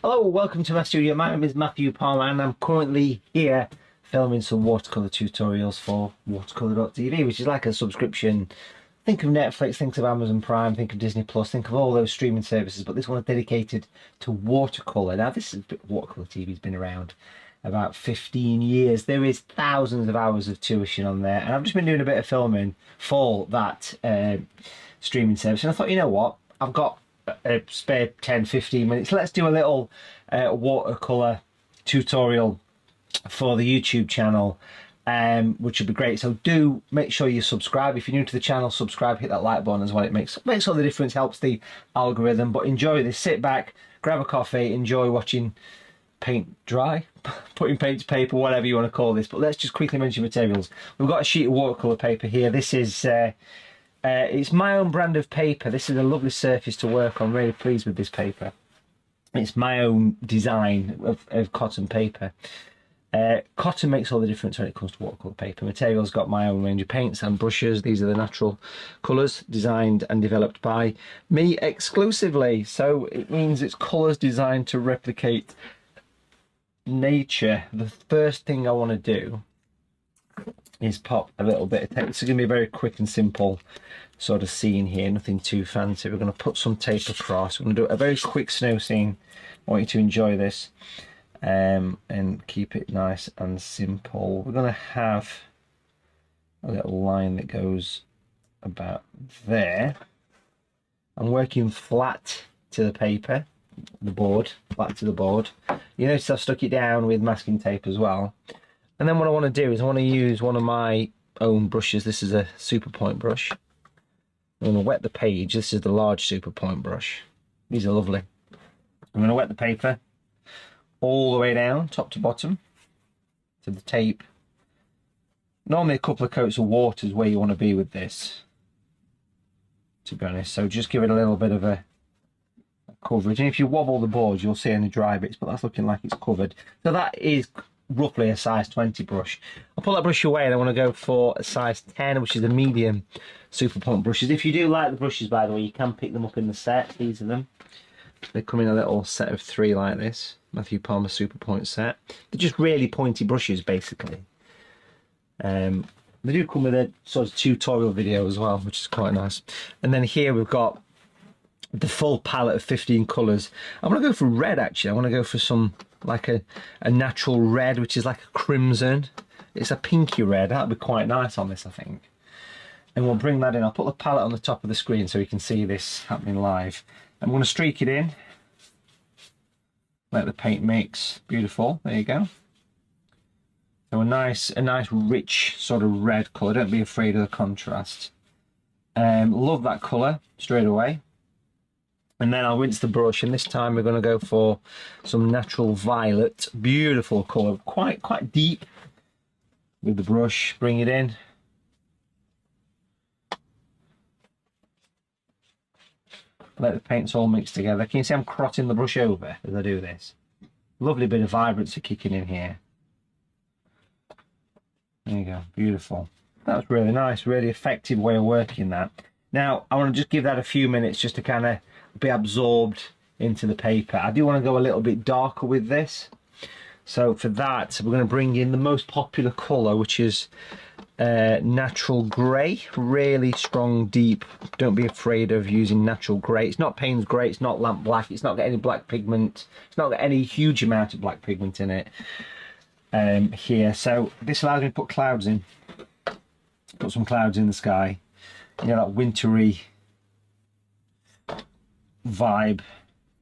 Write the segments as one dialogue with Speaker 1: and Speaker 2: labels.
Speaker 1: Hello, welcome to my studio. My name is Matthew Palmer and I'm currently here filming some watercolour tutorials for watercolor.tv, which is like a subscription. Think of Netflix, think of Amazon Prime, think of Disney Plus, think of all those streaming services, but this one is dedicated to watercolour. Now, watercolour TV has been around about 15 years. There is thousands of hours of tuition on there, and I've just been doing a bit of filming for that streaming service, and I thought, you know what, I've got a spare 10-15 minutes, let's do a little watercolor tutorial for the YouTube channel, which would be great. So do make sure you subscribe. If you're new to the channel, subscribe, hit that like button as well. It makes all the difference, helps the algorithm. But enjoy this, sit back, grab a coffee, enjoy watching paint dry, putting paint to paper, whatever you want to call this. But let's just quickly mention materials. We've got a sheet of watercolor paper here. This is it's my own brand of paper. This is a lovely surface to work on. Really pleased with this paper. It's my own design of cotton paper. Cotton makes all the difference when it comes to watercolor paper. Materials got my own range of paints and brushes. These are the natural colours designed and developed by me exclusively. So it means it's colours designed to replicate nature. The first thing I want to do is pop a little bit of tape. This is going to be a very quick and simple sort of scene here, nothing too fancy. We're going to put some tape across. We're going to do a very quick snow scene. I want you to enjoy this and keep it nice and simple. We're going to have a little line that goes about there. I'm working flat to the paper, the board, flat to the board. You notice I've stuck it down with masking tape as well. And then what I want to do is I want to use one of my own brushes. This is a super point brush. I'm going to wet the page. This is the large super point brush. These are lovely. I'm going to wet the paper all the way down, top to bottom, to the tape. Normally a couple of coats of water is where you want to be with this, to be honest. So just give it a little bit of a coverage. And if you wobble the board, you'll see any dry bits, but that's looking like it's covered. So that is roughly a size 20 brush. I'll pull that brush away and I want to go for a size 10, which is a medium super point brushes. If you do like the brushes, by the way, you can pick them up in the set. These are them. They come in a little set of 3 like this. Matthew Palmer super point set. They're just really pointy brushes, basically. They do come with a sort of tutorial video as well, which is quite nice. And then here we've got the full palette of 15 colours. I want to go for red, actually. I want to go for some like a natural red, which is like a crimson. It's a pinky red. That'll be quite nice on this, I think. And we'll bring that in. I'll put the palette on the top of the screen so you can see this happening live. I'm going to streak it in. Let the paint mix. Beautiful. There you go. So a nice rich sort of red colour. Don't be afraid of the contrast. Love that colour straight away. And then I'll rinse the brush, and this time we're going to go for some natural violet. Beautiful colour, quite deep with the brush. Bring it in. Let the paints all mix together. Can you see I'm crotting the brush over as I do this? Lovely bit of vibrancy kicking in here. There you go, beautiful. That's really nice, really effective way of working that. Now, I want to just give that a few minutes just to kind of be absorbed into the paper. I do want to go a little bit darker with this. So for that, we're going to bring in the most popular colour, which is natural grey. Really strong, deep. Don't be afraid of using natural grey. It's not Payne's grey, it's not lamp black, it's not got any black pigment. It's not got any huge amount of black pigment in it here. So this allows me to put clouds in. Put some clouds in the sky. You know, that wintry vibe.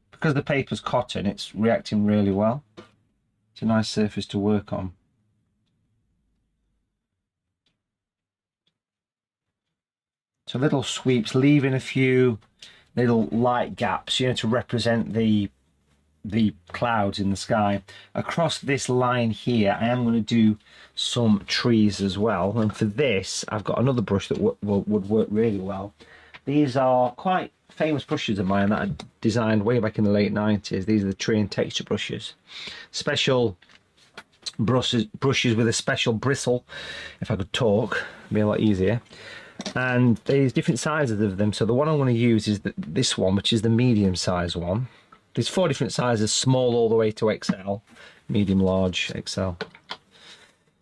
Speaker 1: Because the paper's cotton, it's reacting really well. It's a nice surface to work on. So little sweeps, leaving a few little light gaps, you know, to represent the clouds in the sky. Across this line here, I am going to do some trees as well. And for this, I've got another brush that would work really well. These are quite famous brushes of mine that I designed way back in the late 90s. These are the tree and texture brushes. Special brushes with a special bristle. If I could talk, it'd be a lot easier. And there's different sizes of them. So the one I'm going to use is this one, which is the medium size one. There's 4 different sizes, small all the way to XL, medium, large, XL.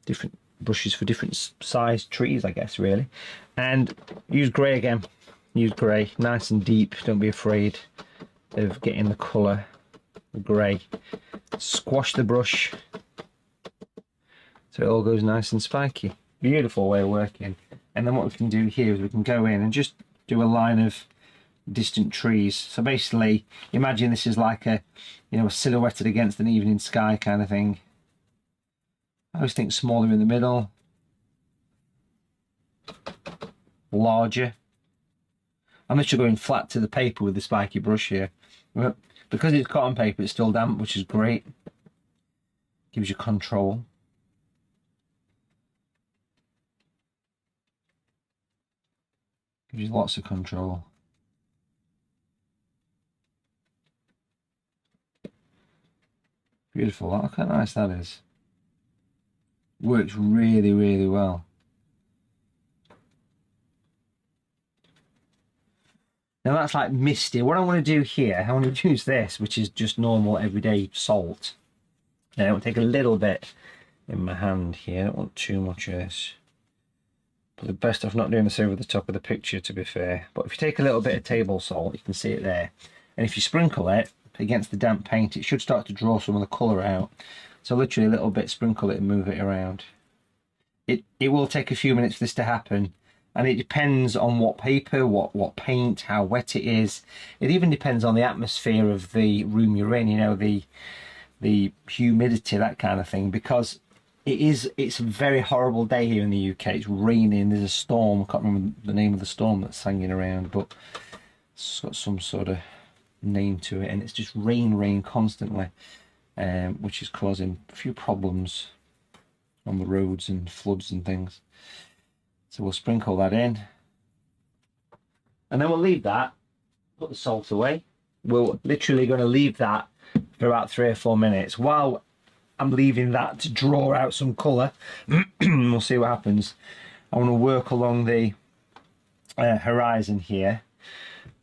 Speaker 1: Different brushes for different size trees, I guess, really. And use grey again. Use grey, nice and deep. Don't be afraid of getting the colour grey. Squash the brush so it all goes nice and spiky. Beautiful way of working. And then what we can do here is we can go in and just do a line of distant trees. So basically, imagine this is like a, you know, a silhouetted against an evening sky kind of thing. I always think smaller in the middle, larger. I'm literally going flat to the paper with the spiky brush here. Because it's cotton paper, it's still damp, which is great. Gives you control. Gives you lots of control. Beautiful. Look how nice that is. Works really, really well. Now that's like misty. What I want to do here, I want to use this, which is just normal everyday salt. Now I want to take a little bit in my hand here. I don't want too much of this. But the best of not doing this over the top of the picture, to be fair. But if you take a little bit of table salt, you can see it there. And if you sprinkle it against the damp paint, it should start to draw some of the colour out. So literally a little bit, sprinkle it and move it around. It will take a few minutes for this to happen. And it depends on what paper, what paint, how wet it is. It even depends on the atmosphere of the room you're in, you know, the humidity, that kind of thing. Because it's a very horrible day here in the UK. It's raining, there's a storm. I can't remember the name of the storm that's hanging around, but it's got some sort of name to it. And it's just rain constantly, which is causing a few problems on the roads and floods and things. So we'll sprinkle that in. And then we'll leave that, put the salt away. We're literally going to leave that for about 3 or 4 minutes. While I'm leaving that to draw out some colour, we'll see what happens. I want to work along the horizon here.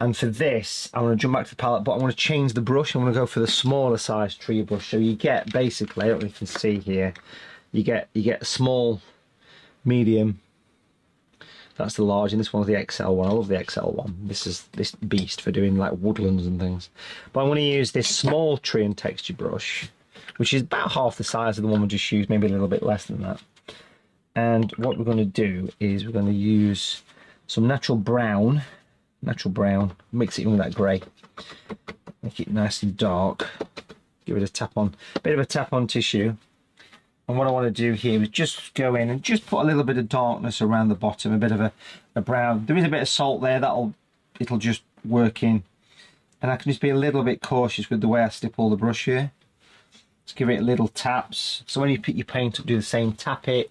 Speaker 1: And for this, I want to jump back to the palette, but I want to change the brush. I want to go for the smaller size tree brush. So you get, basically, I don't know if you can see here, you get a small, medium. That's the large, and this one's the XL one. I love the XL one. This is this beast for doing like woodlands and things. But I'm going to use this small tree and texture brush, which is about half the size of the one we just used, maybe a little bit less than that. And what we're going to do is we're going to use some natural brown, mix it in with that grey, make it nice and dark. Give it a tap on, bit of a tap on tissue. And what I want to do here is just go in and just put a little bit of darkness around the bottom, a bit of a brown. There is a bit of salt there, it'll just work in. And I can just be a little bit cautious with the way I stipple the brush here. Just give it little taps. So when you pick your paint up, do the same, tap it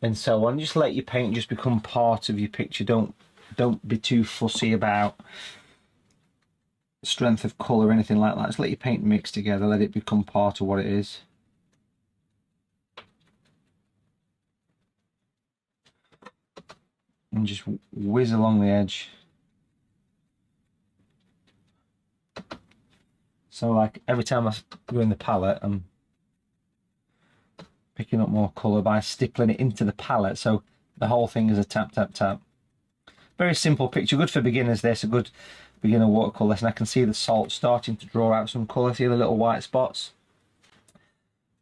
Speaker 1: and so on. Just let your paint just become part of your picture. Don't be too fussy about strength of colour or anything like that. Just let your paint mix together, let it become part of what it is. And just whiz along the edge. So like every time I go in the palette, I'm picking up more colour by stippling it into the palette. So the whole thing is a tap, tap, tap. Very simple picture, good for beginners this, a good beginner watercolour lesson. I can see the salt starting to draw out some colour. See the little white spots?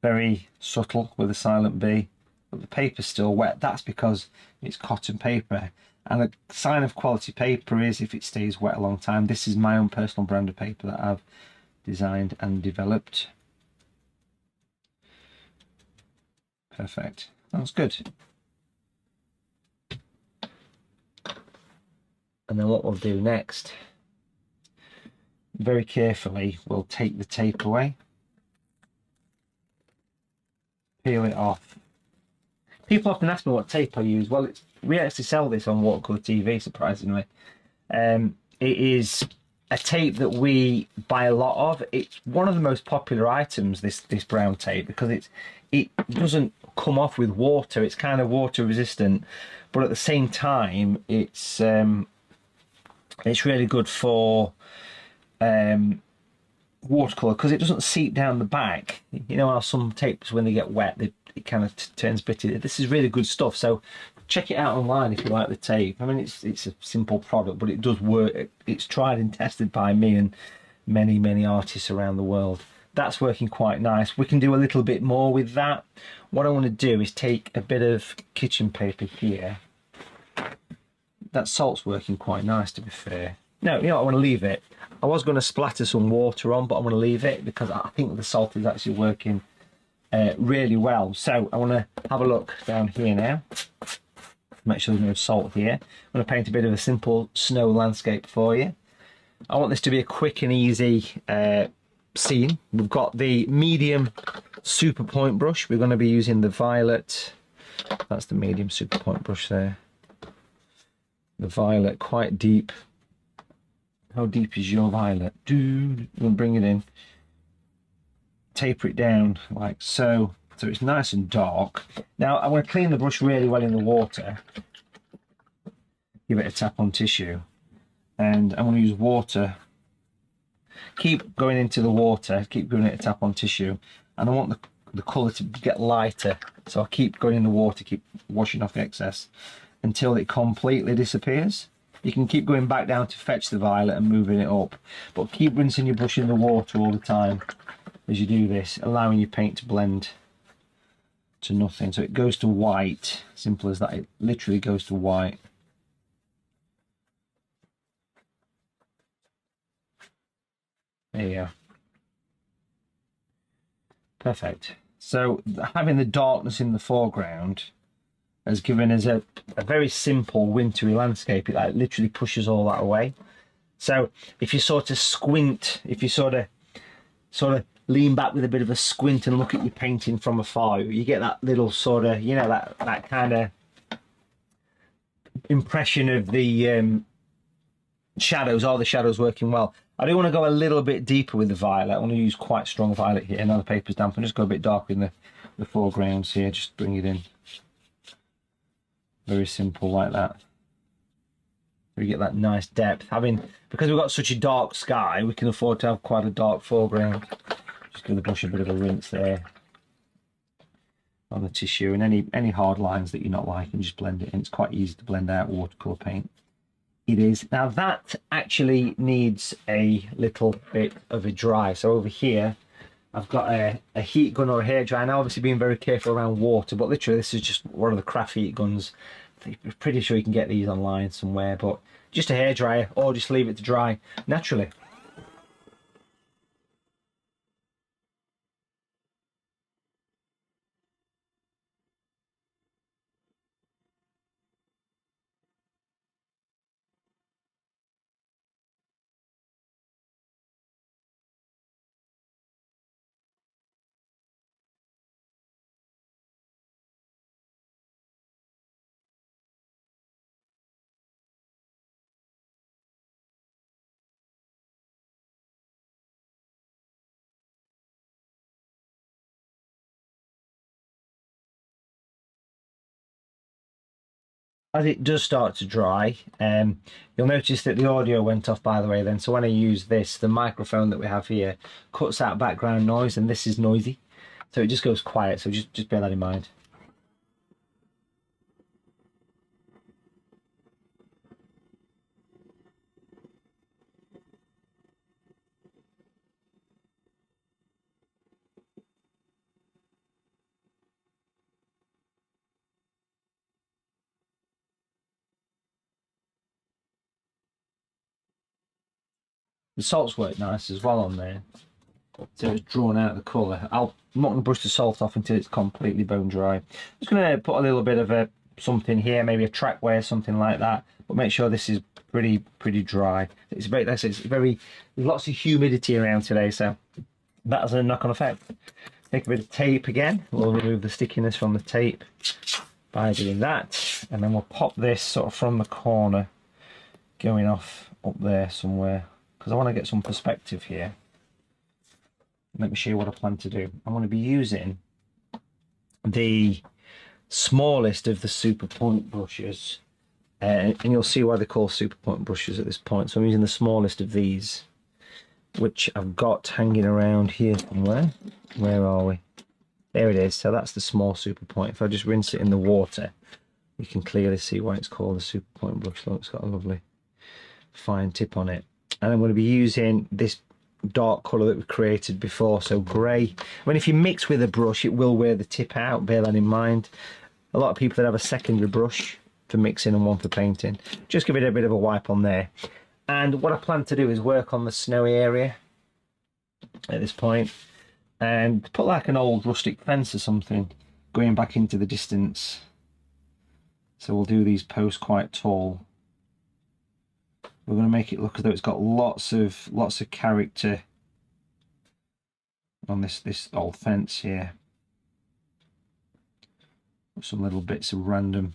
Speaker 1: Very subtle with a silent B. But the paper's still wet. That's because it's cotton paper, and a sign of quality paper is if it stays wet a long time. This is my own personal brand of paper that I've designed and developed. Perfect. That's good. And then what we'll do next, very carefully, we'll take the tape away, peel it off. People often ask me what tape I use. Well, we actually sell this on Watercolour TV, surprisingly. It is a tape that we buy a lot of. It's one of the most popular items, this brown tape, because it doesn't come off with water. It's kind of water resistant, but at the same time, it's really good for watercolor, because it doesn't seep down the back. You know how some tapes, when they get wet, it kind of turns bitty. This is really good stuff, so check it out online if you like the tape. I mean, it's a simple product, but it does work. It's tried and tested by me and many artists around the world. That's working quite nice. We can do a little bit more with that. What I want to do is take a bit of kitchen paper here. That salt's working quite nice, to be fair. No, you know, I want to leave it. I was going to splatter some water on, but I'm going to leave it because I think the salt is actually working really well. So I want to have a look down here now. Make sure there's no salt here. I'm going to paint a bit of a simple snow landscape for you. I want this to be a quick and easy scene. We've got the medium super point brush. We're going to be using the violet. That's the medium super point brush there. The violet, quite deep. How deep is your violet? We'll bring it in. Taper it down like so. So it's nice and dark. Now I'm going to clean the brush really well in the water. Give it a tap on tissue. And I'm going to use water. Keep going into the water. Keep giving it a tap on tissue. And I want the colour to get lighter. So I'll keep going in the water, keep washing off the excess until it completely disappears. You can keep going back down to fetch the violet and moving it up. But keep rinsing your brush in the water all the time as you do this, allowing your paint to blend to nothing. So it goes to white. Simple as that. It literally goes to white. There you go. Perfect. So having the darkness in the foreground has given us a very simple wintry landscape. It like literally pushes all that away. So if you sort of squint, if you sort of lean back with a bit of a squint and look at your painting from afar, you get that little sort of, you know, that kind of impression of the shadows. All the shadows working well. I do want to go a little bit deeper with the violet. I want to use quite strong violet here. Now the paper's damp, and just go a bit darker in the foregrounds here. Just bring it in. Very simple like that. We get that nice depth. Because we've got such a dark sky, we can afford to have quite a dark foreground. Just give the brush a bit of a rinse there on the tissue, and any hard lines that you're not liking, just blend it in. It's quite easy to blend out watercolor paint. It is. Now that actually needs a little bit of a dry. So over here, I've got a heat gun or a hairdryer. Now obviously being very careful around water, but literally this is just one of the craft heat guns. I'm pretty sure you can get these online somewhere, but just a hairdryer, or just leave it to dry naturally. As it does start to dry, you'll notice that the audio went off, by the way, then. So when I use this, the microphone that we have here cuts out background noise, and this is noisy. So it just goes quiet, so just bear that in mind. The salt's worked nice as well on there. So it's drawn out the colour. I'm not going to brush the salt off until it's completely bone dry. I'm just going to put a little bit of something here, maybe a trackway or something like that. But make sure this is pretty dry. It's very, there's lots of humidity around today, so that has a knock-on effect. Take a bit of tape again. We'll remove the stickiness from the tape by doing that, and then we'll pop this sort of from the corner, going off up there somewhere, because I want to get some perspective here. Let me show you what I plan to do. I'm going to be using the smallest of the super point brushes, and you'll see why they're called super point brushes at this point. So I'm using the smallest of these, which I've got hanging around here somewhere. Where are we? There it is. So that's the small super point. If I just rinse it in the water, you can clearly see why it's called a super point brush. Look, it's got a lovely fine tip on it. And I'm going to be using this dark colour that we created before, so grey. I mean, if you mix with a brush, it will wear the tip out, bear that in mind. A lot of people that have a secondary brush for mixing and one for painting, just give it a bit of a wipe on there. And what I plan to do is work on the snowy area at this point and put like an old rustic fence or something going back into the distance. So we'll do these posts quite tall. We're going to make it look as though it's got lots of character on this old fence here. Some little bits of random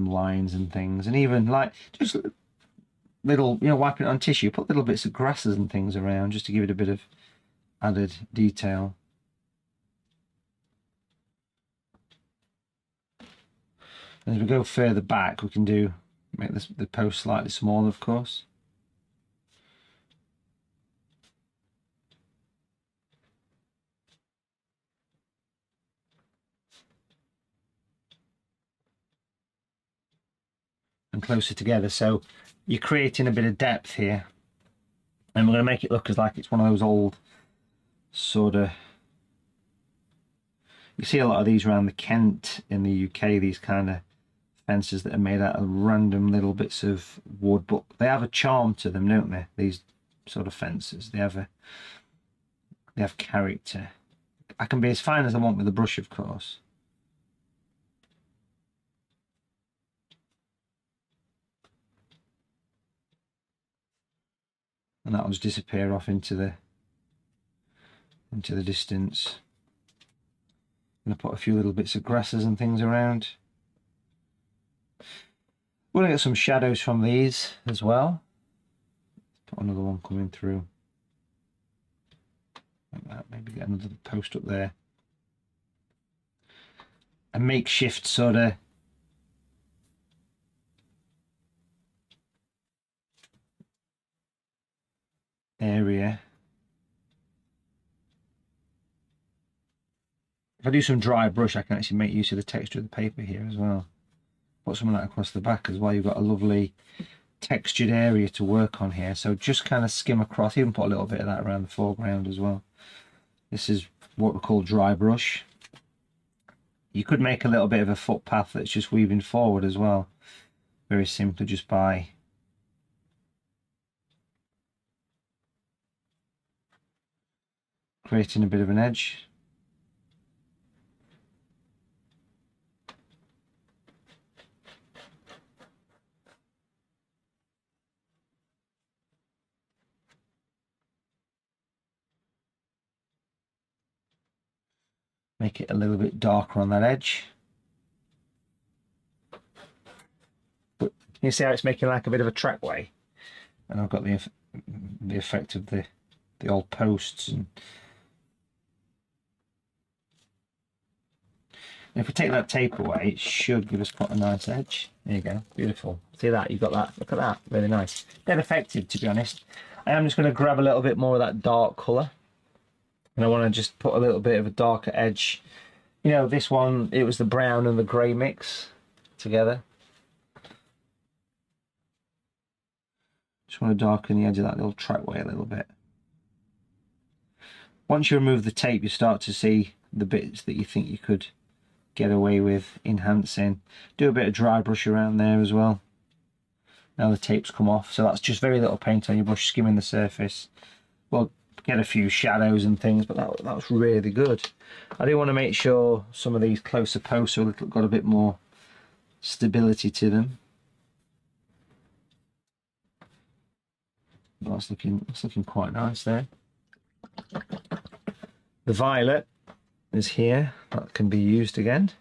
Speaker 1: lines and things, and even like just little, you know, wiping it on tissue, put little bits of grasses and things around just to give it a bit of added detail. As we go further back, we can make the post slightly smaller, of course. And closer together, so you're creating a bit of depth here. And we're going to make it look as like it's one of those old sort of, you see a lot of these around the Kent in the UK, these kind of fences that are made out of random little bits of wood, but they have a charm to them, don't they? These sort of fences, they have character. I can be as fine as I want with the brush, of course. And that'll just disappear off into the distance. I'm going to put a few little bits of grasses and things around. We're going to get some shadows from these as well. Put another one coming through. Like that. Maybe get another post up there. A makeshift sort of area. If I do some dry brush, I can actually make use of the texture of the paper here as well. Put some of that across the back as well. You've got a lovely textured area to work on here. So just kind of skim across, even put a little bit of that around the foreground as well. This is what we call dry brush. You could make a little bit of a footpath that's just weaving forward as well. Very simply, just by creating a bit of an edge. Make it a little bit darker on that edge. But you see how it's making like a bit of a trackway? And I've got the effect of the old posts. And if we take that tape away, it should give us quite a nice edge. There you go, beautiful. See that? You've got that. Look at that, really nice. Dead effective, to be honest. I am just going to grab a little bit more of that dark colour. And I want to just put a little bit of a darker edge. You know, this one, it was the brown and the grey mix together. Just want to darken the edge of that little trackway a little bit. Once you remove the tape, you start to see the bits that you think you could get away with enhancing. Do a bit of dry brush around there as well. Now the tape's come off, so that's just very little paint on your brush, skimming the surface. Well, get a few shadows and things, but that was really good. I do want to make sure some of these closer posts are got a bit more stability to them. But that's looking quite nice there. The violet is here. That can be used again.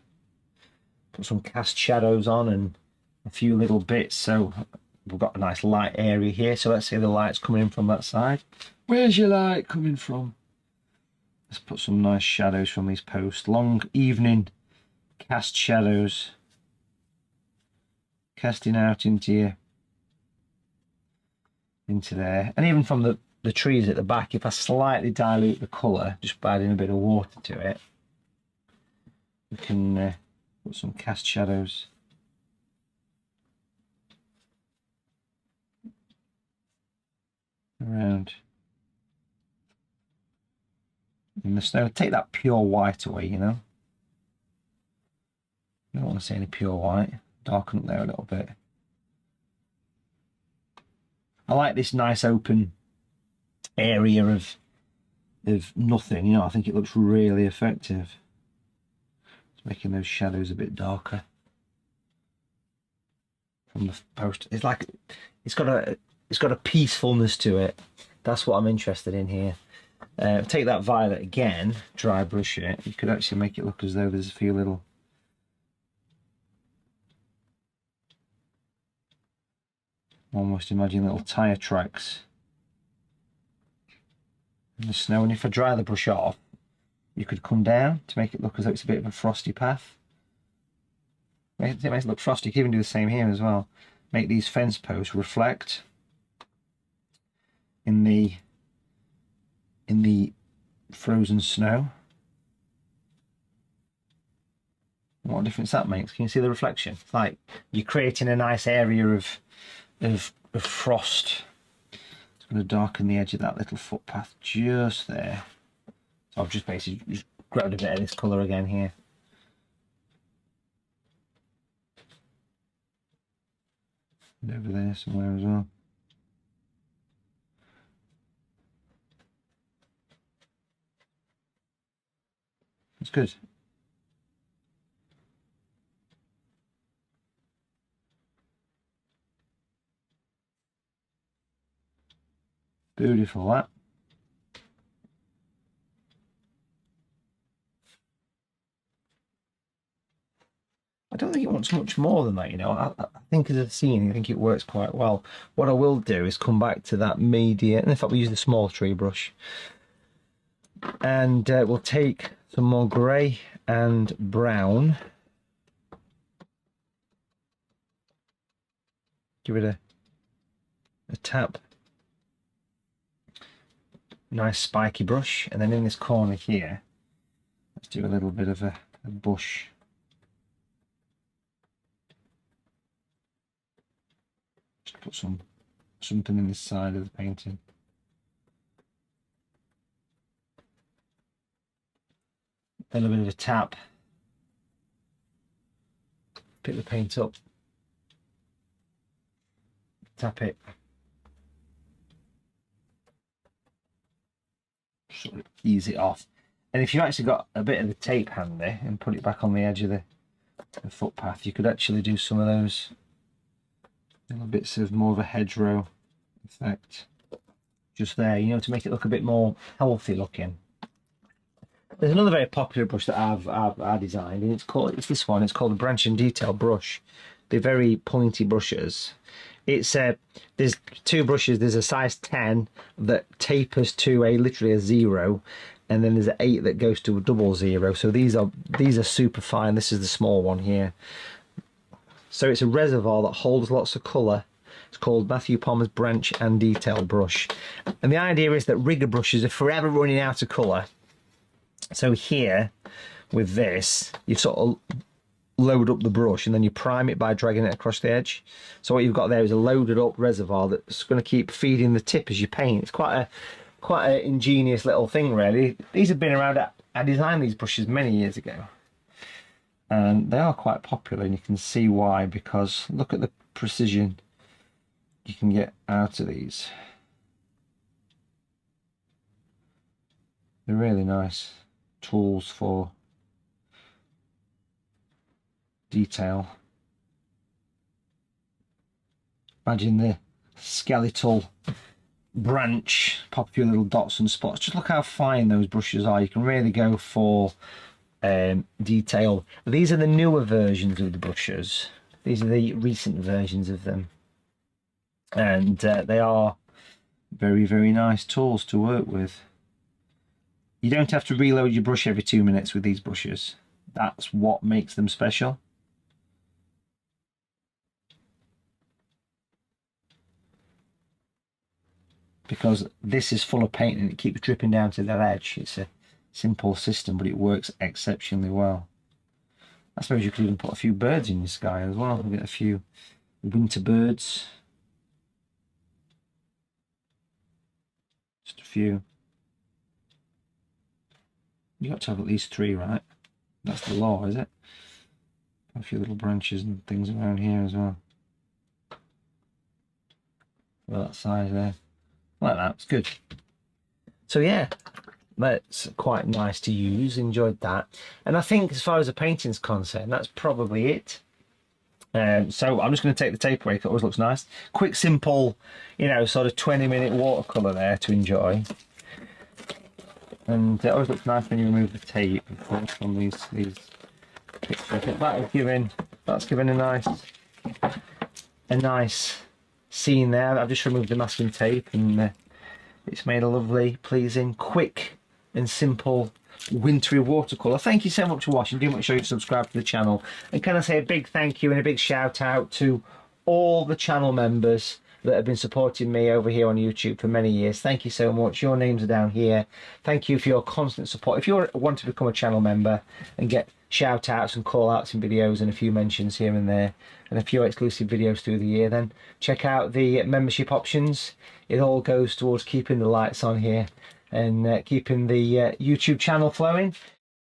Speaker 1: Put some cast shadows on and a few little bits. So we've got a nice light area here. So let's say the light's coming in from that side. Where's your light coming from? Let's put some nice shadows from these posts. Long evening cast shadows. Casting out into into there. And even from the trees at the back, if I slightly dilute the colour, just by adding a bit of water to it, we can put some cast shadows around in the snow. Take that pure white away, you know. I don't want to see any pure white. Darken up there a little bit. I like this nice open area of nothing, you know. I think it looks really effective. It's making those shadows a bit darker from the post. It's like it's got a peacefulness to it. That's what I'm interested in here. Take that violet again, dry brush it. You could actually make it look as though there's a few little almost imagine little tyre tracks in the snow. And if I dry the brush off, you could come down to make it look as though it's a bit of a frosty path. It makes it look frosty. You can even do the same here as well. Make these fence posts reflect in the frozen snow. What difference that makes? Can you see the reflection? It's like you're creating a nice area of frost. It's going to darken the edge of that little footpath just there. So I've just basically just grabbed a bit of this colour again here. And over there somewhere as well. It's good. Beautiful, that. I don't think it wants much more than that, you know. I think as a scene, I think it works quite well. What I will do is come back to that media, and in fact, we use the small tree brush, and we'll take some more grey and brown. Give it a tap. Nice spiky brush, and then in this corner here, let's do a little bit of a bush. Just put something in this side of the painting. A little bit of a tap. Pick the paint up. Tap it. Sort of ease it off. And if you actually got a bit of the tape handy and put it back on the edge of the footpath, you could actually do some of those little bits of more of a hedgerow effect just there, you know, to make it look a bit more healthy looking. There's another very popular brush that I've designed, and it's this one. It's called a branch and detail brush. They're very pointy brushes. It's there's two brushes. There's a size 10 that tapers to literally a 0, and then there's an 8 that goes to a 00. So these are super fine. This is the small one here. So it's a reservoir that holds lots of colour. It's called Matthew Palmer's branch and detail brush, and the idea is that rigger brushes are forever running out of colour. So here, with this, you sort of load up the brush and then you prime it by dragging it across the edge. So what you've got there is a loaded up reservoir that's going to keep feeding the tip as you paint. It's quite an ingenious little thing, really. These have been around. I designed these brushes many years ago, and they are quite popular, and you can see why, because look at the precision you can get out of these. They're really nice tools for detail. Imagine the skeletal branch, pop a few little dots and spots. Just look how fine those brushes are. You can really go for detail. These are the newer versions of the brushes. These are the recent versions of them, and they are very, very nice tools to work with. You don't have to reload your brush every 2 minutes with these brushes. That's what makes them special. because this is full of paint and it keeps dripping down to that edge. It's a simple system, but it works exceptionally well. I suppose you could even put a few birds in your sky as well. We'll get a few winter birds. Just a few. You got to have at least 3, right? That's the law, is it? A few little branches and things around here as well. Well, that size there. Like that, it's good. So yeah, that's quite nice to use. Enjoyed that. And I think as far as the painting's concerned, that's probably it. So I'm just going to take the tape away. It always looks nice. Quick, simple, you know, sort of 20-minute watercolour there to enjoy. And it always looks nice when you remove the tape, of course, on these pictures. I think that's given a nice scene there. I've just removed the masking tape, and it's made a lovely, pleasing, quick and simple wintry watercolour. Thank you so much for watching. Do make sure you subscribe to the channel. And can I say a big thank you and a big shout out to all the channel members that have been supporting me over here on YouTube for many years. Thank you so much. Your names are down here. Thank you for your constant support. If you want to become a channel member and get shout outs and call outs in videos and a few mentions here and there and a few exclusive videos through the year, then check out the membership options. It all goes towards keeping the lights on here and keeping the YouTube channel flowing.